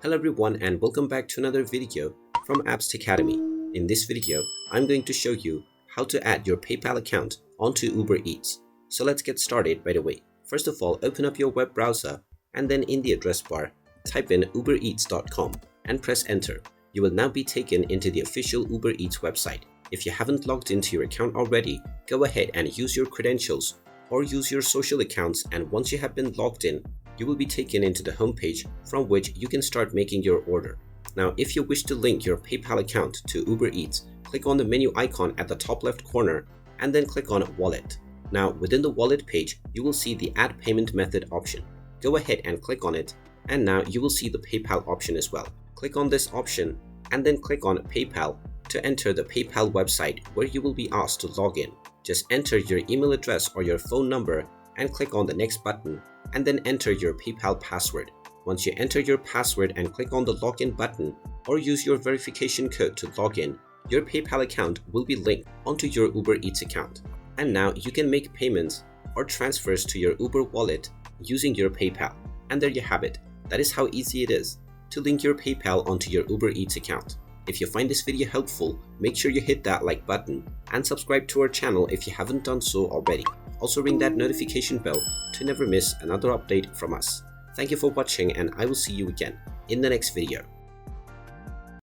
Hello everyone and welcome back to another video from Apps Academy. In this video, I'm going to show you how to add your PayPal account onto Uber Eats. So let's get started right away. First of all, open up your web browser and then in the address bar, type in ubereats.com and press enter. You will now be taken into the official Uber Eats website. If you haven't logged into your account already, go ahead and use your credentials or use your social accounts, and once you have been logged in, you will be taken into the homepage from which you can start making your order. Now, if you wish to link your PayPal account to Uber Eats, click on the menu icon at the top left corner and then click on Wallet. Now, within the Wallet page, you will see the Add Payment Method option. Go ahead and click on it, and now you will see the PayPal option as well. Click on this option and then click on PayPal to enter the PayPal website where you will be asked to log in. Just enter your email address or your phone number and click on the next button and then enter your PayPal password. Once you enter your password and click on the login button or use your verification code to log in, your PayPal account will be linked onto your Uber Eats account. And now you can make payments or transfers to your Uber wallet using your PayPal. And there you have it. That is how easy it is to link your PayPal onto your Uber Eats account. If you find this video helpful, make sure you hit that like button and subscribe to our channel if you haven't done so already. Also ring that notification bell to never miss another update from us. Thank you for watching, and I will see you again in the next video.